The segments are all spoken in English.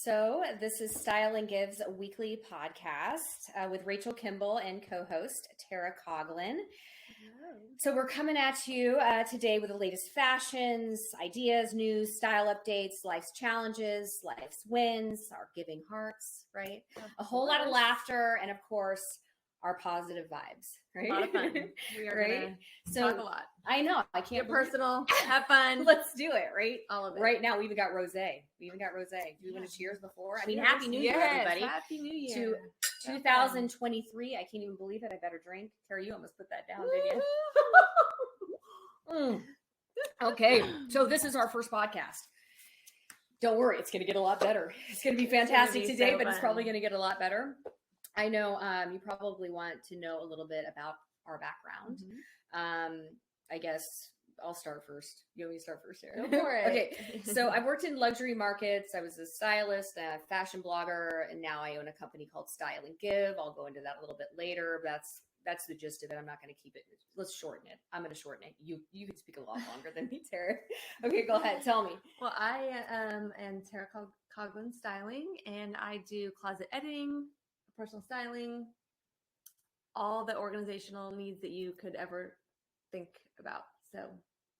So this is Style and Give's weekly podcast with Rachel Kimball and co-host Tara Coughlin. Hello. So we're coming at you today with the latest fashions, ideas, news, style updates, life's challenges, life's wins, our giving hearts, right? A whole lot of laughter, and of course, our positive vibes, right? A lot of fun. We are right? So talk a lot. I know. I can't. Get personal. Have fun. Let's do it, right? All of it. Right now, we even got rosé. Do we want to cheers before? Cheers. I mean, Happy New Year, everybody. Happy New Year. To 2023. I can't even believe it. I better drink. Tara, you almost put that down, didn't you? Okay, so this is our first podcast. Don't worry, it's going to get a lot better. It's going to be fantastic today, but it's probably going to get a lot better. I know you probably want to know a little bit about our background. Mm-hmm. I guess I'll start first. You want me to start first here? Go for it. Okay, so I've worked in luxury markets. I was a stylist, a fashion blogger, and now I own a company called Style and Give. I'll go into that a little bit later. That's the gist of it. I'm not going to keep it. Let's shorten it. I'm going to shorten it. You can speak a lot longer than me, Tara. Okay, go ahead. Tell me. Well, I am Tara Coughlin Styling, and I do closet editing, personal styling, all the organizational needs that you could ever think about. So,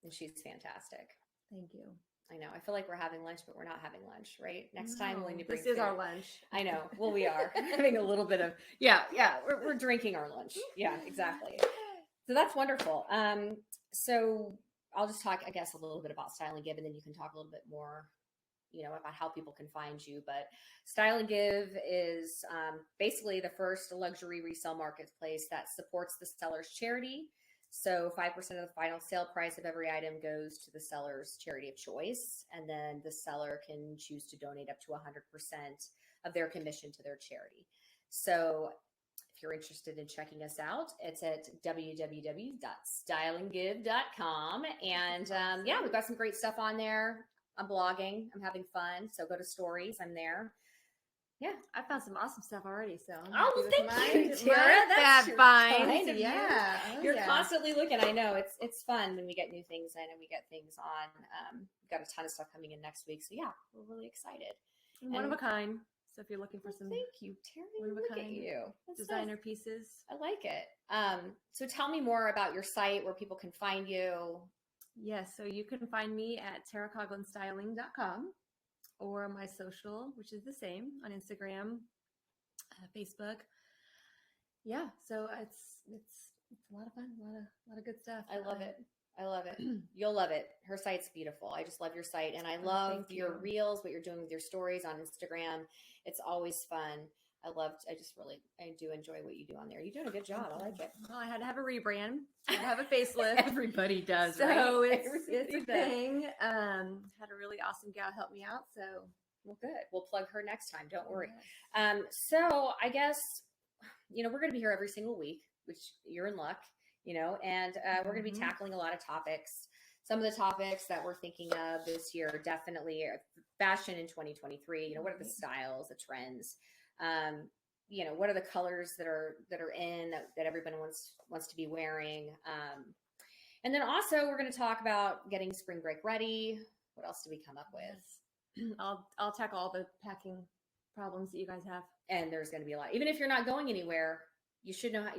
and she's fantastic. Thank you. I know. I feel like we're having lunch, but we're not having lunch, right? Next time we'll need to bring This is food. our lunch. I know. Well, we are having a little bit of, we're drinking our lunch. Yeah, exactly. So that's wonderful. So I'll just talk, I guess, a little bit about Style and Give, and then you can talk a little bit more, about how people can find you. But Style and Give is basically the first luxury resale marketplace that supports the seller's charity. So 5% of the final sale price of every item goes to the seller's charity of choice. And then the seller can choose to donate up to 100% of their commission to their charity. So if you're interested in checking us out, it's at www.styleandgive.com. And we've got some great stuff on there. I'm blogging. I'm having fun. So go to stories. I'm there. Yeah, I found some awesome stuff already. So thank you, Tara. That's fine. Yeah, you're constantly looking. I know it's fun when we get new things in and we get things on. We've got a ton of stuff coming in next week, so yeah, we're really excited. One of a kind. So if you're looking for some, thank you, Tara. One of a kind. Designer pieces. I like it. So tell me more about your site, where people can find you. Yes, so you can find me at taracoghlinstyling.com. or my social, which is the same, on Instagram, Facebook. Yeah, so it's a lot of fun, a lot of good stuff. I love it. You'll love it. Her site's beautiful. I just love your site, and I love your reels, what you're doing with your stories on Instagram. It's always fun. I do enjoy what you do on there. You're doing a good job. I like it. Well, I had to have a rebrand. I had to have a facelift. Everybody does, so right? It's a thing. Had a really awesome gal help me out. So, well, good. We'll plug her next time. Don't worry. So I guess, we're going to be here every single week, which you're in luck, and we're going to be tackling a lot of topics. Some of the topics that we're thinking of this year, definitely fashion in 2023. What are the styles, the trends? What are the colors that are in that everybody wants to be wearing? And then also we're going to talk about getting spring break ready. What else do we come up with? Yes. I'll tackle all the packing problems that you guys have. And there's going to be a lot. Even if you're not going anywhere, you should know how,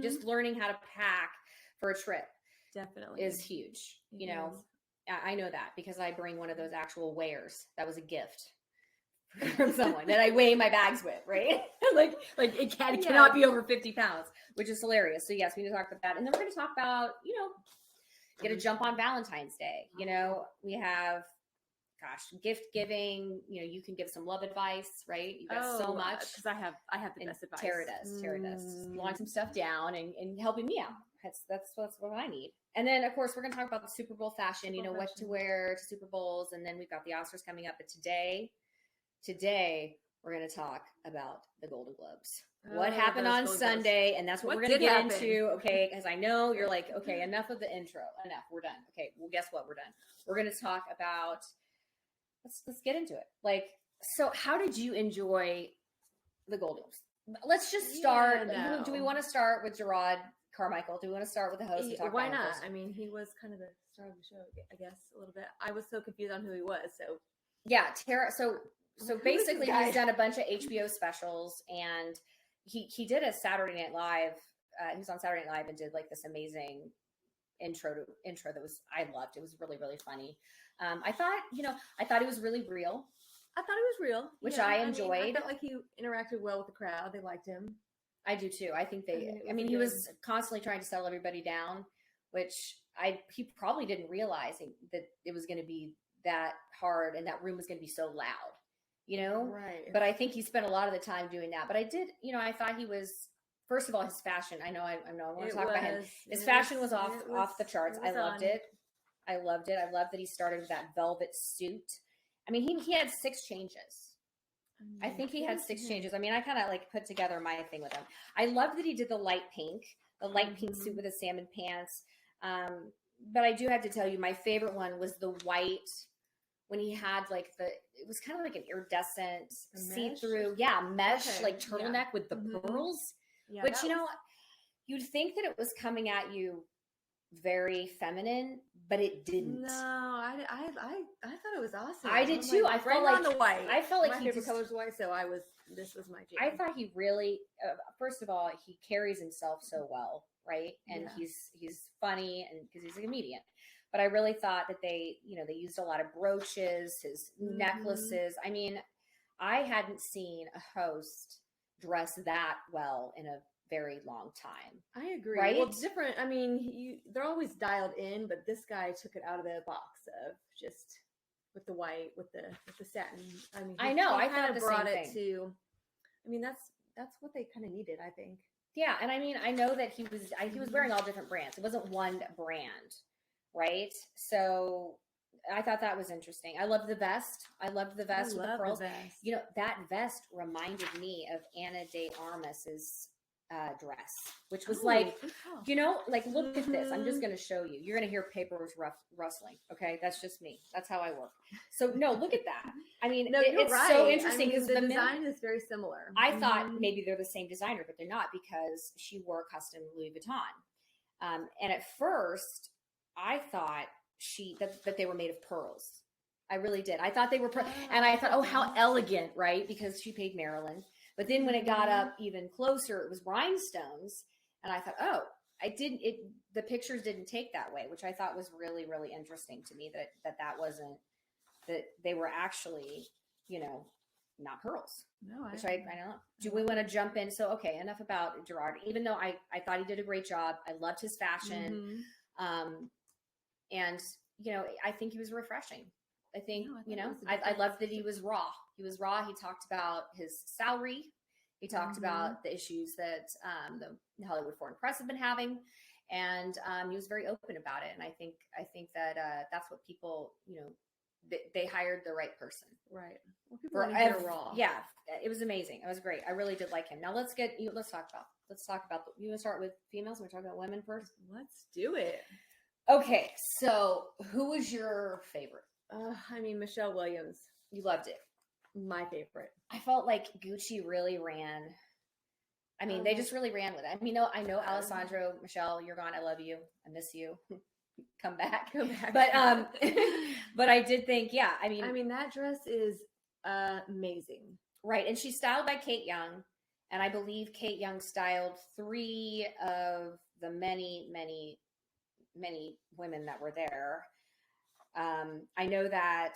just learning how to pack for a trip definitely is huge. I know that because I bring one of those actual weighers. That was a gift from someone that I weigh my bags with, right? like it cannot be over 50 pounds, which is hilarious. So yes, we need to talk about that. And then we're going to talk about, get a jump on Valentine's Day. We have, gift giving, you can give some love advice, right? You got so much. Because I have the best advice. Tara does. Blowing some stuff down and helping me out. That's what I need. And then, of course, we're going to talk about the Super Bowl fashion, what to wear to Super Bowls. And then we've got the Oscars coming up. But today we're going to talk about the Golden Globes. What happened on Sunday, and that's what we're going to get into, okay? Because I know you're like, okay, enough of the intro. Enough, we're done. Okay, well, guess what? We're done. We're going to talk about, let's get into it. So how did you enjoy the Golden Globes? Let's just start. Do we want to start with Jerrod Carmichael? Do we want to start with the host? Why not? I mean, he was kind of the star of the show, I guess, a little bit. I was so confused on who he was, so Yeah, Tara. So Who is this basically, guy? he's done a bunch of HBO specials, and he did a Saturday Night Live. He was on Saturday Night Live and did like this amazing intro that was I loved. It was really really funny. I thought I thought it was really real, I thought it was real, which yeah. I mean, enjoyed. I felt like he interacted well with the crowd. They liked him. I do too. I think they. I mean, he was constantly trying to settle everybody down, which he probably didn't realize that it was going to be that hard and that room was going to be so loud, Right. But I think he spent a lot of the time doing that. But I did, I thought he was. First of all, his fashion. I know. I want to talk about him. His fashion was off the charts. I loved it. I loved it. I loved that he started with that velvet suit. I mean, he had 6 changes. I think he had 6 changes. I mean, I kind of like put together my thing with him. I loved that he did the light pink suit with the salmon pants. But I do have to tell you, my favorite one was the white when he had like it was kind of like an iridescent see-through, mesh like turtleneck with the pearls. Yeah, which you'd think that it was coming at you very feminine, but it didn't. No, I thought it was awesome. I did too. I felt like on the white. I felt like my favorite color is white, so this was my jam. I thought he really, first of all, he carries himself so well, right? And he's funny, and because he's a comedian. But I really thought that they used a lot of brooches, his necklaces. I mean, I hadn't seen a host dress that well in a very long time. I agree. Right? Well, it's different. I mean, they're always dialed in, but this guy took it out of the box of just with the white, with the satin. I mean, I know. I kind thought of the brought same it thing. to. I mean, that's what they kind of needed, I think. Yeah, and I mean, I know that he was wearing all different brands. It wasn't one brand, right? So I thought that was interesting. I loved the vest. I loved the vest with the pearls. That vest reminded me of Ana de Armas's dress, which was like look at this. I'm just going to show you. You're going to hear papers rustling. Okay, that's just me. That's how I work. So no, look at that. I mean, it's right. So interesting because the design is very similar. I thought maybe they're the same designer, but they're not because she wore custom Louis Vuitton. And at first, I thought that they were made of pearls. I really did. I thought they were, and I thought, oh, how elegant, right? Because she paid Marilyn. But then when it got up even closer, it was rhinestones, and I thought, oh, the pictures didn't take that way, which I thought was really, really interesting to me that wasn't, that they were actually, not pearls. No, which I don't know. Do we want to jump in? So, okay, enough about Jerrod. Even though I thought he did a great job, I loved his fashion. And, I think he was refreshing. I think, I loved that he was raw. He was raw. He talked about his salary. He talked about the issues that the Hollywood Foreign Press have been having. And he was very open about it. And I think that that's what people, they hired the right person. Right. Well, people want to hear raw. Yeah. It was amazing. It was great. I really did like him. Now let's talk about, you want to start with females? We're talking about women first? Let's do it. Okay. So who was your favorite? I mean, Michelle Williams. You loved it. My favorite. I felt like Gucci really ran. I mean, they just really ran with it. I mean, I know Alessandro, Michelle, you're gone. I love you. I miss you. Come back. But but I did think, yeah. I mean, that dress is amazing. Right, and she's styled by Kate Young, and I believe Kate Young styled 3 of the many, many, many women that were there. I know that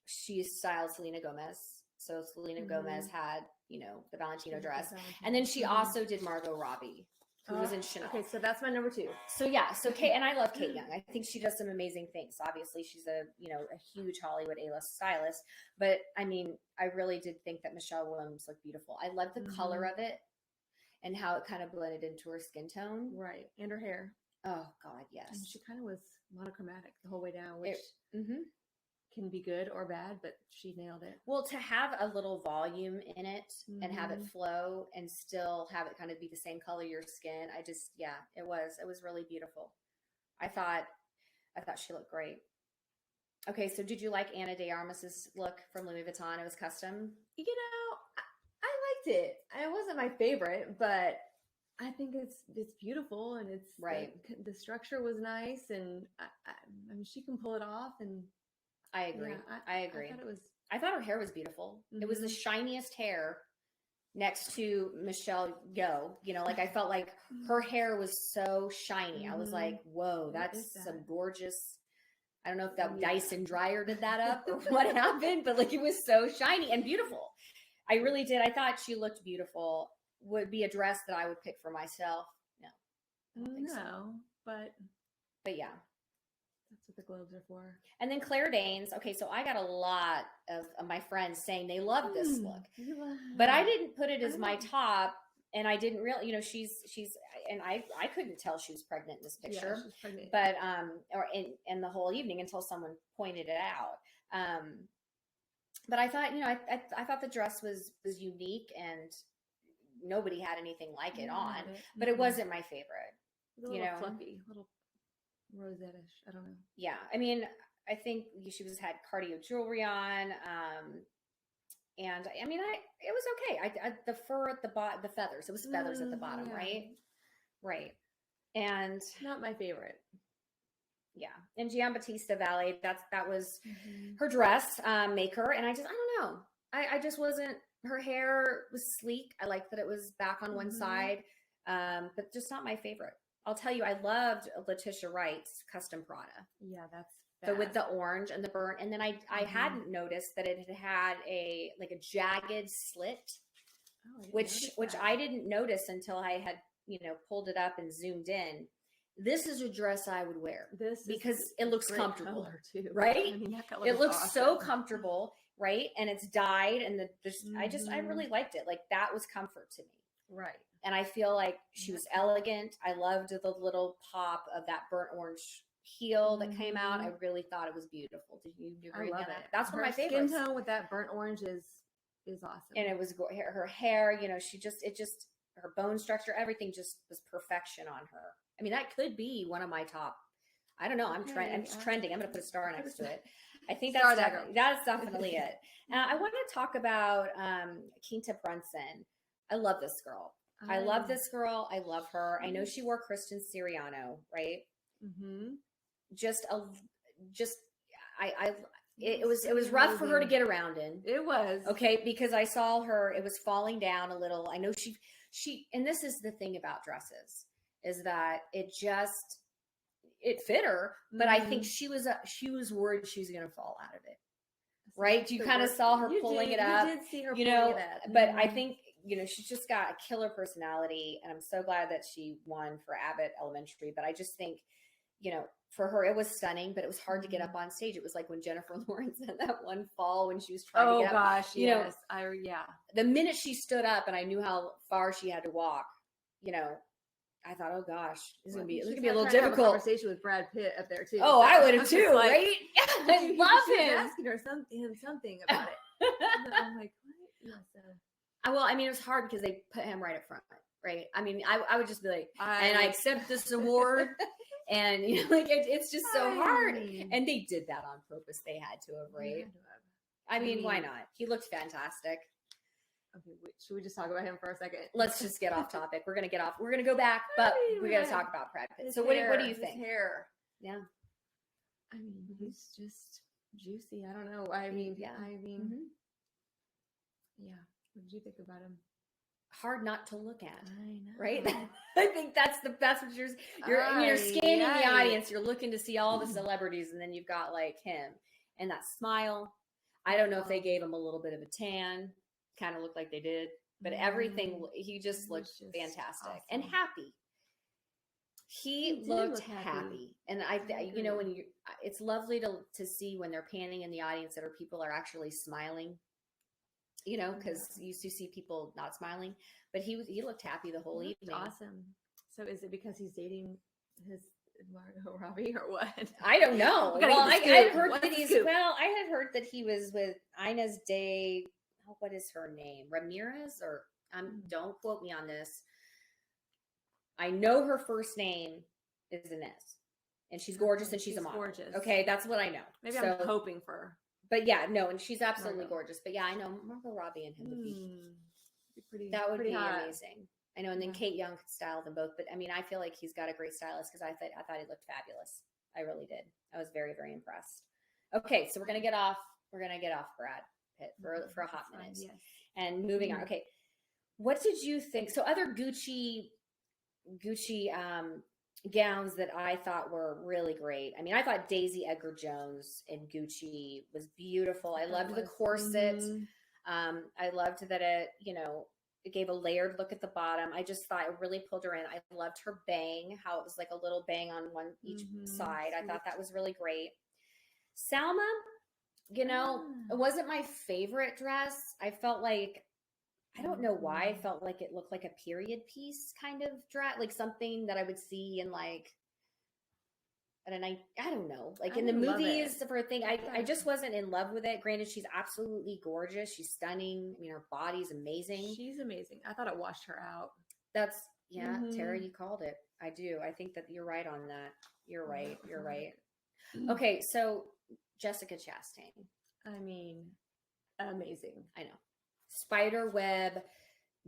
she styled Selena Gomez. So Selena Gomez had, the Valentino dress. And then she also did Margot Robbie, who was in Chanel. Okay, so that's my number 2. So yeah, so Kate, and I love Kate Young. I think she does some amazing things. Obviously, she's a huge Hollywood A-list stylist. But I mean, I really did think that Michelle Williams looked beautiful. I loved the color of it and how it kind of blended into her skin tone. Right, and her hair. Oh God, yes. And she kind of was monochromatic the whole way down, which can be good or bad, but she nailed it. Well, to have a little volume in it and have it flow and still have it kind of be the same color your skin, it was really beautiful. I thought she looked great. Okay, so did you like Ana de Armas's look from Louis Vuitton? It was custom. I liked it. It wasn't my favorite, but I think it's beautiful, and it's right. The structure was nice, and I mean, she can pull it off, and I agree. Yeah, I agree. I I thought her hair was beautiful. It was the shiniest hair next to Michelle Yeoh. You know, like I felt like her hair was so shiny. I was like, whoa, that's some gorgeous. I don't know if that Dyson dryer did that up or what happened, but like it was so shiny and beautiful. I really did. I thought she looked beautiful. Would be a dress that I would pick for myself. No, I don't think so. But yeah, that's what the Globes are for. And then Claire Danes. Okay, so I got a lot of my friends saying they love this look, but I didn't put it as my top, and I didn't really, you know, she's, and I couldn't tell she was pregnant in this picture, she's pregnant. but or in the whole evening until someone pointed it out. But I thought, you know, I thought the dress was unique, and nobody had anything like it on, but it wasn't my favorite. It was a little fluffy, a little rosette-ish. I don't know. Yeah, I mean, I think she had cardio jewelry on, and I mean, it was okay. I the fur at the bottom, the feathers. It was feathers at the bottom, right, and not my favorite. Yeah, and Giambattista Valet. That was her dress maker, and I don't know. I just wasn't. Her hair was sleek. I liked that it was back on one side, but just not my favorite. I'll tell you, I loved Letitia Wright's custom Prada. Yeah, that's so with the orange and the burnt, and then I hadn't noticed that it had a jagged slit, which I didn't notice until I had pulled it up and zoomed in. This is a dress I would wear because it looks comfortable, too. Right? I mean, that color it looks awesome. So comfortable, right? And it's dyed, and I really liked it. Like that was comfort to me, right? And I feel like she was elegant. I loved the little pop of that burnt orange heel that came out. I really thought it was beautiful. Did you agree with that? That's one of my favorites. Skin tone with that burnt orange is awesome. And it was her hair. Her bone structure, everything just was perfection on her. I mean, that could be one of my top. I don't know. I'm trending. I'm going to put a star next to it. I think that's definitely it. I want to talk about Quinta Brunson. I love this girl. I love this girl. I love her. I know she wore Kristen Siriano, right? Mm-hmm. It was rough for her to get around in. It was. Okay, because I saw her, it was falling down a little. I know she and this is the thing about dresses, is that it fit her, but I think she was worried she was going to fall out of it. Right? You kind of saw her pulling it up. You did see her pulling it up. But I think, she's just got a killer personality, and I'm so glad that she won for Abbott Elementary. But I just think, for her, it was stunning, but it was hard to get up on stage. It was like when Jennifer Lawrence had that one fall when she was trying to get up. Oh gosh, yes. The minute she stood up and I knew how far she had to walk, I thought, oh gosh, this is gonna be a little difficult. Have a conversation with Brad Pitt up there too. Oh, I would have too, right? Yeah, I love him. Asking her something about it. I'm like, what? Yeah, so. Well, I mean, it was hard because they put him right up front, right? I mean, I would just be like, and I accept this award, and it's just so hard. And they did that on purpose. They had to have, right? I mean, why not? He looked fantastic. Okay, should we just talk about him for a second? Let's just get off topic. We're gonna get off. We're gonna go back, but we got to talk about Brad Pitt. So what do you think? His hair. Yeah. I mean, he's just juicy. I don't know. I mean, yeah. What did you think about him? Hard not to look at. I know. Right? I think that's what you're scanning the audience. You're looking to see all the celebrities, and then you've got like him and that smile. I don't know if they gave him a little bit of a tan. Kind of looked like they did, but everything, he just looked fantastic and happy. He looked happy. And it's lovely to see when they're panning in the audience that people are actually smiling, because you used to see people not smiling, but he looked happy the whole evening. Awesome. So is it because he's dating his Margot Robbie or what? I don't know. Well, I had heard that he was with Inez de, what is her name? Ramirez, or don't quote me on this. I know her first name is Inez, and she's gorgeous, and she's a model. Gorgeous. Okay, that's what I know. Maybe I'm hoping for her. But yeah, no, and she's absolutely gorgeous. But yeah, I know Margot Robbie and him would be pretty. That would be amazing. I know, and then Kate Young could style them both. But I mean, I feel like he's got a great stylist because I thought he looked fabulous. I really did. I was very, very impressed. Okay, so we're gonna get off. We're gonna get off Brad Pitt for a hot minute, Yes. and moving on. Okay, what did you think? So other Gucci gowns that I thought were really great. I mean, I thought Daisy Edgar Jones in Gucci was beautiful. I loved the corset. I loved that it gave a layered look at the bottom. I just thought it really pulled her in. I loved her bang, how it was like a little bang on one each side. I thought that was really great. Salma, it wasn't my favorite dress. I felt like, I don't know why, I felt like it looked like a period piece kind of dress, like something that I would see in like, and I don't know, like in the movies for a thing. I just wasn't in love with it. Granted, she's absolutely gorgeous. She's stunning. I mean, her body's amazing. She's amazing. I thought it washed her out. That's, Tara, you called it. I do. I think that you're right on that. You're right. You're right. Okay, so Jessica Chastain. I mean, amazing. I know. Spider web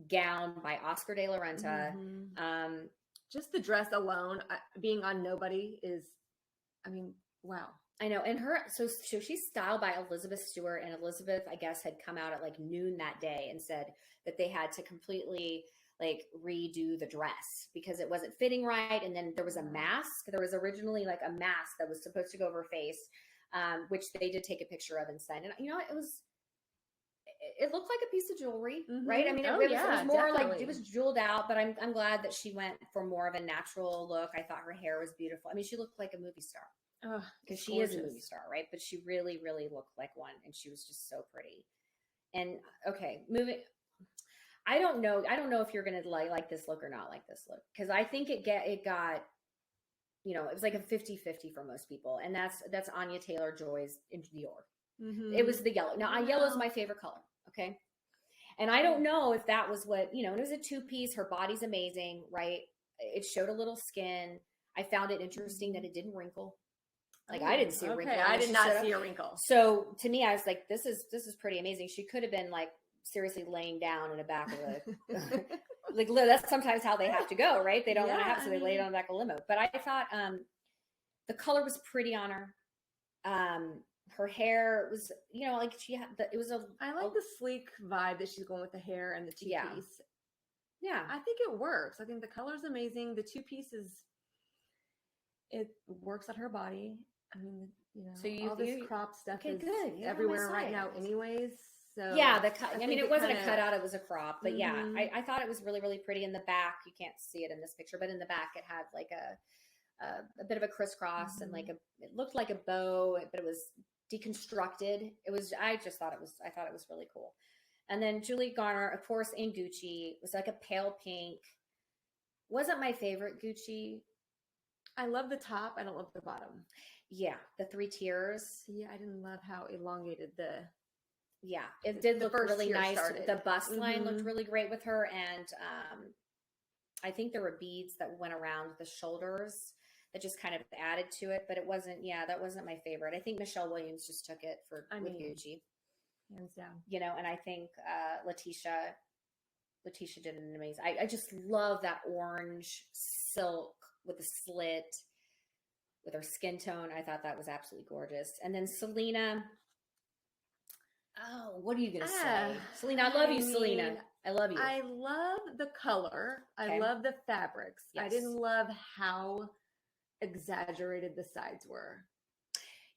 gown by Oscar de la Renta. Just the dress alone, being on Nobody is, I mean, wow. I know. And so she's styled by Elizabeth Stewart, and Elizabeth, I guess, had come out at like noon that day and said that they had to completely like redo the dress because it wasn't fitting right. And then there was a mask. There was originally like a mask that was supposed to go over her face, which they did take a picture of and send. And it looked like a piece of jewelry, right? I mean, it was more definitely. Like it was jeweled out, but I'm glad that she went for more of a natural look. I thought her hair was beautiful. I mean, she looked like a movie star because she is a movie star, right? But she really, really looked like one, and she was just so pretty. And okay, moving. I don't know if you're gonna like this look or not like this look, because I think it got, it was like a 50-50 for most people, and that's Anya Taylor-Joy's in Dior. It was the yellow. Now, yellow is my favorite color. Okay. And I don't know if that was what, and it was a 2-piece. Her body's amazing, right? It showed a little skin. I found it interesting that it didn't wrinkle. Like I didn't see a wrinkle. I did not see a wrinkle. So to me, I was like, this is pretty amazing. She could have been like seriously laying down in the back of a, like that's sometimes how they have to go, right? They don't want to have, so they lay it on the back of a limo. But I thought the color was pretty on her. Her hair was, like she had I like the sleek vibe that she's going with the hair and the 2-piece. Yeah. I think it works. I think the color's amazing. The 2-piece it works on her body. I mean, so all this crop stuff is everywhere right now anyways. So yeah, it wasn't a cutout, it was a crop, but I thought it was really, really pretty. In the back, you can't see it in this picture, but in the back it had like a bit of a crisscross and like it looked like a bow, but it was deconstructed. I thought it was really cool. And then Julie Garner, of course, in Gucci, was like a pale pink. Wasn't my favorite Gucci. I love the top. I don't love the bottom. Yeah, the 3 tiers. Yeah, I didn't love how elongated it did look really nice. The bust line looked really great with her, and I think there were beads that went around the shoulders that just kind of added to it, but it wasn't, that wasn't my favorite. I think Michelle Williams just took it with Gucci. Hands down. And I think Letitia did an amazing, I just love that orange silk with the slit, with her skin tone. I thought that was absolutely gorgeous. And then Selena, what are you going to say? Selena, I love you, Selena. I love you. I love the color. Okay. I love the fabrics. Yes. I didn't love how exaggerated the sides were.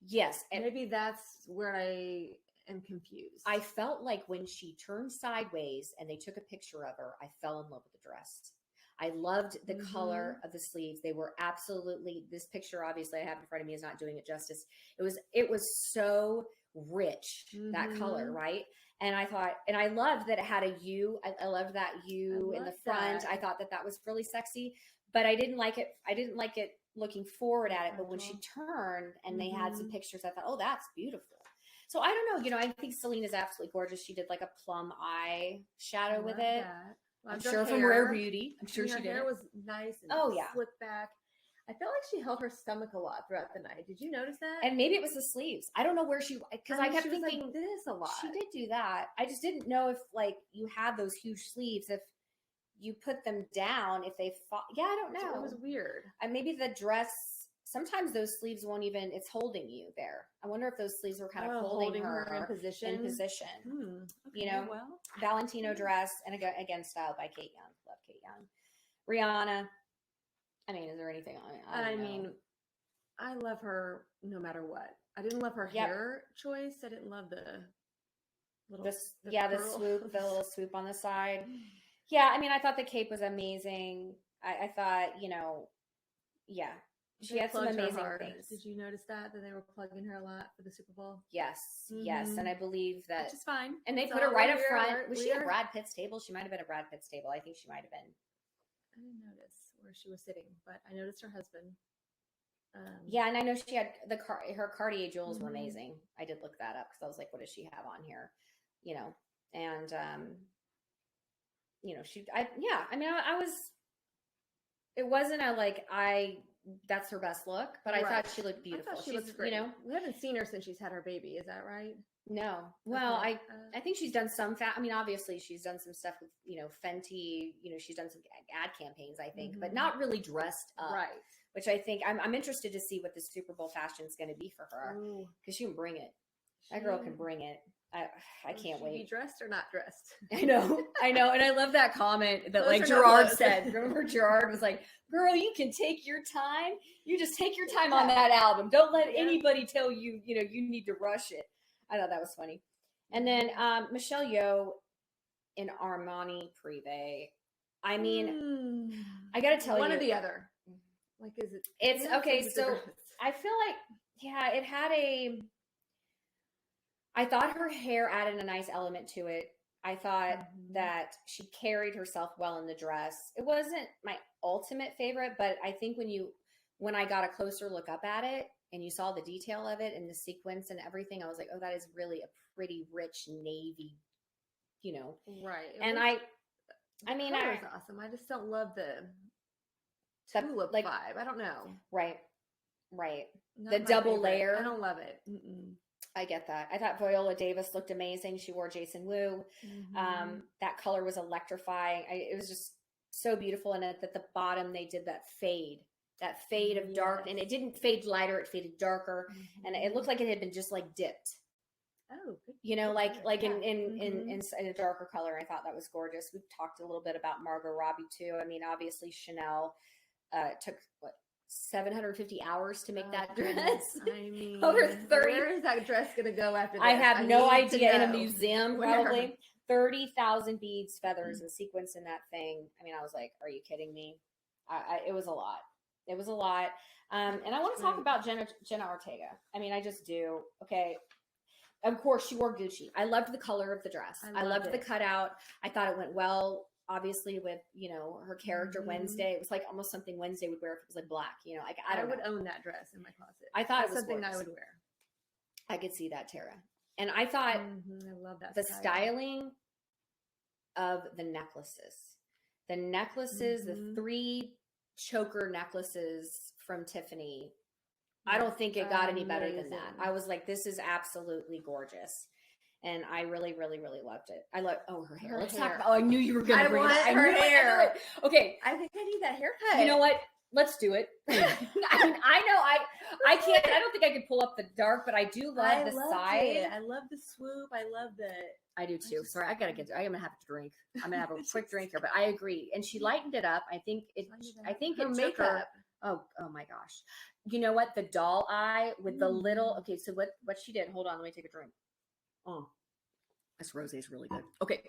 Yes. And maybe that's where I am confused. I felt like when she turned sideways and they took a picture of her, I fell in love with the dress. I loved the color of the sleeves. They were absolutely, this picture obviously I have in front of me is not doing it justice. It was so rich, that color, right? And I thought, and I loved that it had a U. I loved that U in the front. That. I thought that was really sexy, but I didn't like it. I didn't like it looking forward at it, but when she turned and they had some pictures, I thought, oh, that's beautiful. So I don't know, I think Selena's absolutely gorgeous. She did like a plum eye shadow with it. Well, I'm sure from Rare Beauty. I'm sure she did. Her hair was nice and slicked back. I felt like she held her stomach a lot throughout the night. Did you notice that? And maybe it was the sleeves. I don't know where because I kept thinking like this a lot. She did do that. I just didn't know if like you had those huge sleeves, if you put them down, if they fall. Yeah, I don't know. It was weird. Maybe the dress sometimes those sleeves won't even, it's holding you there. I wonder if those sleeves were kind of holding her in position. Okay, you know, well, Valentino dress, and again, styled by Kate Young. Love Kate Young. Rihanna. I mean, is there anything on it? I mean, I love her no matter what. I didn't love her hair choice. I didn't love the little, the swoop, the little swoop on the side. Yeah, I mean, I thought the cape was amazing. I thought, you know, she had some amazing things. Did you notice that they were plugging her a lot for the Super Bowl? Yes, yes, and I believe that, which is fine. And they put her right up front. Was she at Brad Pitt's table? She might have been at Brad Pitt's table. I think she might have been. I didn't notice where she was sitting, but I noticed her husband. Yeah, and I know she had her Cartier jewels were amazing. I did look that up because I was like, what does she have on here? You know, and you know, I was. It wasn't that's her best look, but I thought she looked beautiful. She looks great. You know, we haven't seen her since she's had her baby. Is that right? No. Well, I think she's done some I mean, obviously she's done some stuff with, you know, Fenty, you know, she's done some ad campaigns, I think, but not really dressed up. Right. Which I think I'm interested to see what the Super Bowl fashion is going to be for her, because she can bring it. That girl can bring it. I can't wait. Be dressed or not dressed? I know, and I love that comment that like Jerrod said. Remember, Jerrod was like, "Girl, you can take your time. You just take your time on that album. Don't let anybody tell you, you know, you need to rush it." I thought that was funny. And then Michelle Yeoh in Armani Privé. I mean, I got to tell you, one or the other. Like, is it? It's okay. So I feel like, it had I thought her hair added a nice element to it. I thought that she carried herself well in the dress. It wasn't my ultimate favorite, but I think when I got a closer look up at it and you saw the detail of it and the sequence and everything, I was like, oh, that is really a pretty rich navy, you know. Right. And I mean, it's awesome. I just don't love the tulip vibe. I don't know. Right. Not the double layer. I don't love it. I get that. I thought Viola Davis looked amazing. She wore Jason Wu. That color was electrifying. It was just so beautiful. And at the bottom, they did that fade of dark, and it didn't fade lighter. It faded darker, and it looked like it had been just like dipped. Oh, good. You know, in a darker color. I thought that was gorgeous. We've talked a little bit about Margot Robbie too. I mean, obviously Chanel took 750 hours to make that dress. I mean, over 30. Where is that dress going to go after this? I have no idea. In a museum, probably. 30,000 beads, feathers, and sequins in that thing. I mean, I was like, are you kidding me? It was a lot. It was a lot. And I want to talk about Jenna Ortega. I mean, I just do. Okay. Of course, she wore Gucci. I loved the color of the dress. I loved the cutout. I thought it went well, obviously, with, you know, her character Wednesday. It was like almost something Wednesday would wear if it was like black, you know, like I would own that dress in my closet. I thought it was something gorgeous. I would wear. I could see that, Tara. And I thought I love that the styling of the necklaces, the 3 choker necklaces from Tiffany. I don't think it got any better than that. I was like, this is absolutely gorgeous. And I really, really, really loved it. I love, her hair. Let's talk about, I knew you were going to bring it up. Her hair. Okay. I think I need that haircut. You know what? Let's do it. I mean, I can't, I don't think I could pull up the dark, but I do love the side. I love the swoop. I love I do too. Sorry, I'm going to have to drink. I'm going to have a quick drink here, but I agree. And she lightened it up. I think it took her. Oh my gosh. You know what? The doll eye with the little, okay. So what she did, hold on, let me take a drink. Oh, this rosé is really good. Okay.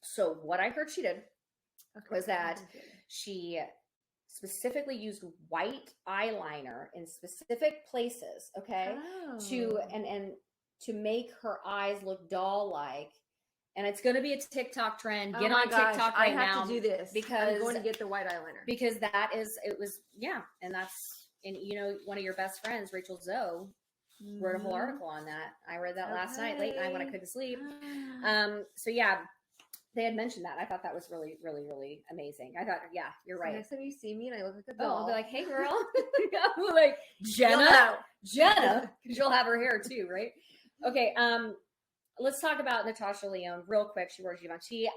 So what I heard she did was that she specifically used white eyeliner in specific places. Okay. To make her eyes look doll-like. And it's going to be a TikTok trend. Get on TikTok right now. I have to do this because I'm going to get the white eyeliner. Because and that's, and you know, one of your best friends, Rachel Zoe, wrote a whole article on that. I read that last night, late night when I couldn't sleep. So yeah, they had mentioned that. I thought that was really, really, really amazing. I thought, yeah, you're right. Next time you see me and I look like a doll, I'll be like, hey girl, I'm like Jenna, because you'll have her hair too, right? Okay. Let's talk about Natasha Lyonne real quick. She wore Givenchy.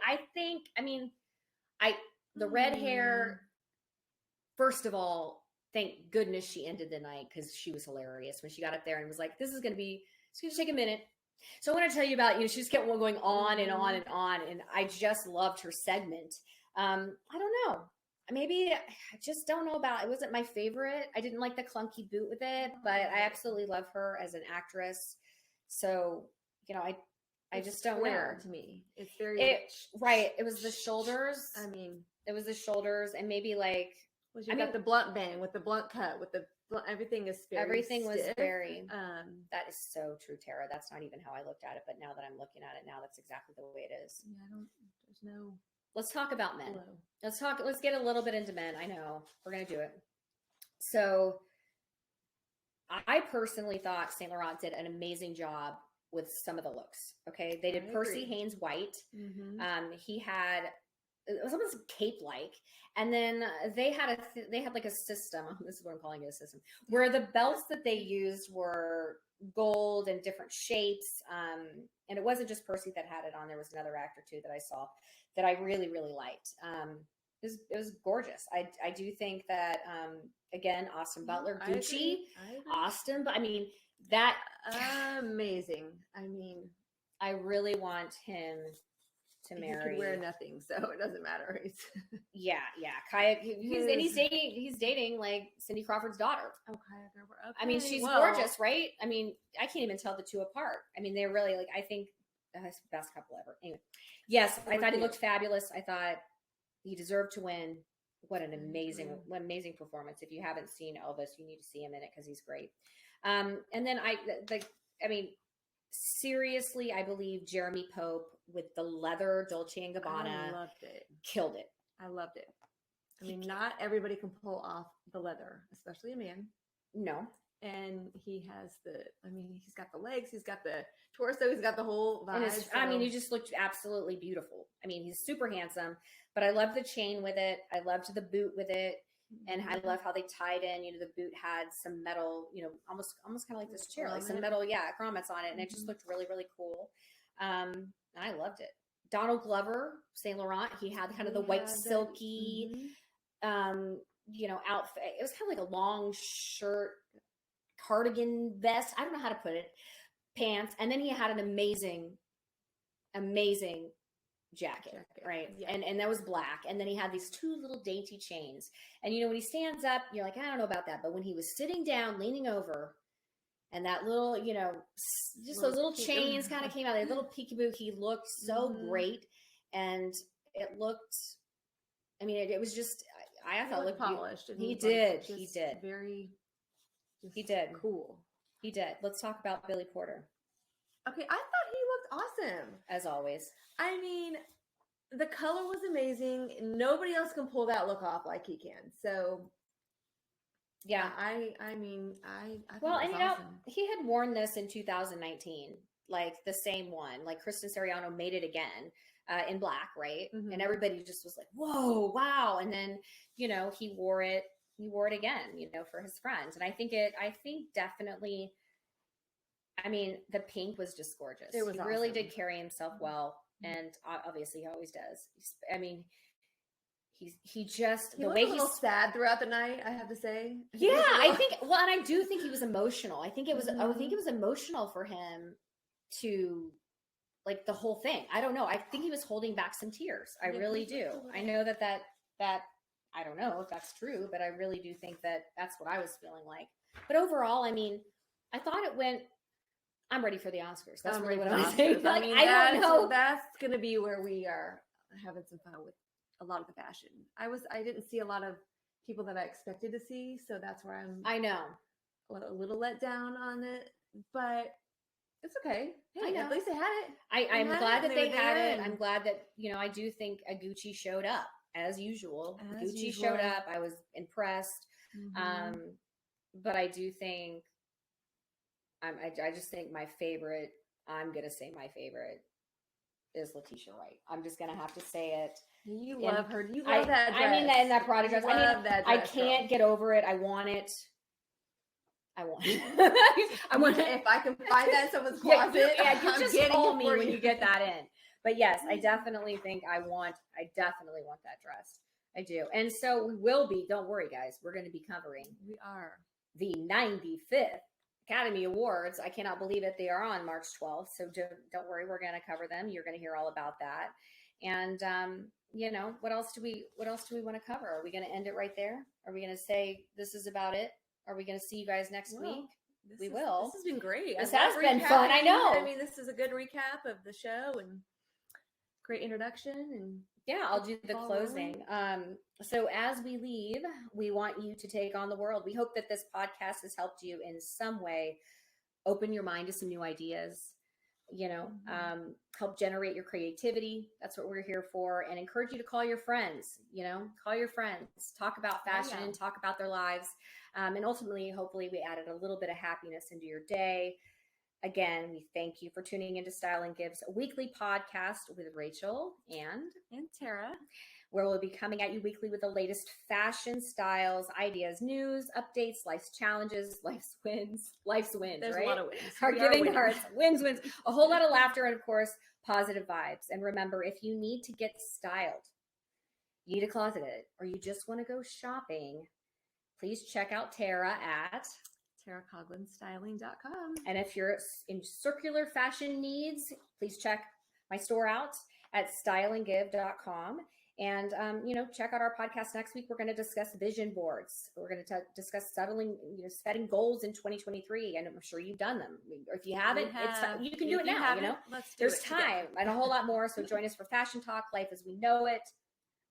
The red hair, first of all, thank goodness she ended the night because she was hilarious when she got up there and was like, it's going to take a minute. So I want to tell you about, she just kept going on and on and on. And I just loved her segment. I don't know. Maybe I just don't know it wasn't my favorite. I didn't like the clunky boot with it, but I absolutely love her as an actress. So, I just don't know. To me, it's very right. It was the shoulders. I mean, it was the shoulders, and maybe like got the blunt band with the blunt cut with the blunt, everything is very everything stiff. Was very. That is so true, Tara. That's not even how I looked at it, but now that I'm looking at it now, that's exactly the way it is. Yeah, there's no. Let's talk about men. Hello. Let's get a little bit into men. I know we're gonna do it. So, I personally thought Saint Laurent did an amazing job with some of the looks. Okay. They did Percy Haynes white. Mm-hmm. He had, it was almost cape-like. And then they had like a system. This is what I'm calling it, a system, where the belts that they used were gold and different shapes. And it wasn't just Percy that had it on. There was another actor too that I saw that I really, really liked. It was gorgeous. I do think that, again, Austin Butler, Gucci, Austin, but I mean, that amazing. I mean, I really want him to marry. He could wear nothing, so it doesn't matter. yeah. Kaya, he's dating like Cindy Crawford's daughter. Oh, Kaya Gerber. Okay. I mean, she's gorgeous, right? I mean, I can't even tell the two apart. I mean, they're really I think the best couple ever. Anyway, yes, I thought he looked fabulous. I thought he deserved to win. What an amazing performance. If you haven't seen Elvis, you need to see him in it because he's great. And then seriously, I believe Jeremy Pope with the leather Dolce & Gabbana. I loved it. Killed it. I loved it. I mean, not everybody can pull off the leather, especially a man. No. And he's got the legs, he's got the torso, he's got the whole vibe. He just looked absolutely beautiful. I mean, he's super handsome, but I love the chain with it. I loved the boot with it. And I love how they tied in, the boot had some metal, almost kind of like this chair, like some metal, grommets on it. And it just looked really, really cool. I loved it. Donald Glover, Saint Laurent, he had kind of the white silky, outfit. It was kind of like a long shirt, cardigan vest. I don't know how to put it. Pants. And then he had an amazing jacket, right? Yeah. And that was black. And then he had these two little dainty chains. And when he stands up, you're like, I don't know about that. But when he was sitting down, leaning over, and that little, just those little chains kind of came out, a little peekaboo, he looked so great. And it looked, it was just, I thought it looked polished. He did. Very, he did. Cool. He did. Let's talk about Billy Porter. Okay. I thought he looked awesome. As always. I mean, the color was amazing. Nobody else can pull that look off like he can. So, yeah, I well, and awesome. He had worn this in 2019, like the same one, like Kristen Siriano made it again in black, right? Mm-hmm. And everybody just was like, "Whoa, wow!" And then he wore it again, for his friends. And I think definitely. The pink was just gorgeous. It was he awesome. Really did carry himself well. And obviously he always does. He the way was a little sad throughout the night, I have to say. Yeah, and I do think he was emotional. I think it was emotional for him to like the whole thing. I don't know. I think he was holding back some tears. I really do. I know that I don't know if that's true, but I really do think that that's what I was feeling like. But overall, I thought it went. I'm ready for the Oscars. That's really what I'm saying. I don't know. That's going to be where we are having some fun with a lot of the fashion. I didn't see a lot of people that I expected to see, so that's where I know a little let down on it, but it's okay. Hey, at least they had it. I'm glad that they had it. I'm glad that I do think a Gucci showed up as usual. Gucci showed up. I was impressed, but I do think. I just think my favorite, I'm going to say my favorite is Letitia Wright. I'm just going to have to say it. You love her. You love that dress. In that Prada dress. That dress, I can't get over it. I want it. I want it. If I can find that in someone's closet, you just call me when you get that in. But yes, I definitely think I definitely want that dress. I do. And so we will be, don't worry guys, we're going to be covering We are. the 95th Academy Awards. I cannot believe it. They are on March 12th. So don't worry, we're going to cover them. You're going to hear all about that. And you know, what else do we want to cover? Are we going to end it right there? Are we going to say this is about it? Are we going to see you guys next week? We will. This has been great. This I love has been recapping. fun. I know. I mean, this is a good recap of the show and great introduction. And yeah, I'll do the ball closing. So as we leave, we want you to take on the world. We hope that this podcast has helped you in some way open your mind to some new ideas, you know, help generate your creativity. That's what we're here for. And encourage you to call your friends, you know, call your friends, talk about fashion and talk about their lives. And ultimately, hopefully we added a little bit of happiness into your day. Again, we thank you for tuning into Style and Gives, a weekly podcast with Rachel and Tara, where we'll be coming at you weekly with the latest fashion, styles, ideas, news, updates, life's challenges, life's wins. There's right? a lot of wins. Our giving hearts, wins, a whole lot of laughter, and of course, positive vibes. And remember, if you need to get styled, you need a closet edit, or you just want to go shopping, please check out Tara at TaraCoglinStyling.com. And if you're in circular fashion needs, please check my store out at styleandgive.com. And, you know, check out our podcast next week. We're going to discuss vision boards. We're going to discuss setting goals in 2023. And I'm sure you've done them. Or if you haven't, you can do it now. You know, there's time and a whole lot more. So join us for Fashion Talk, Life as We Know It.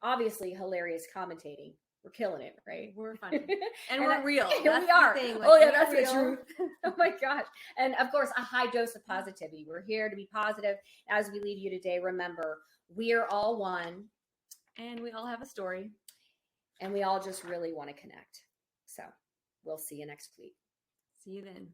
Obviously, hilarious commentating. We're killing it, right? We're funny. And we're real. We are. Like, oh, yeah, that's the truth. Oh, my gosh. And, of course, a high dose of positivity. We're here to be positive. As we leave you today, remember, we are all one. And we all have a story. And we all just really want to connect. So we'll see you next week. See you then.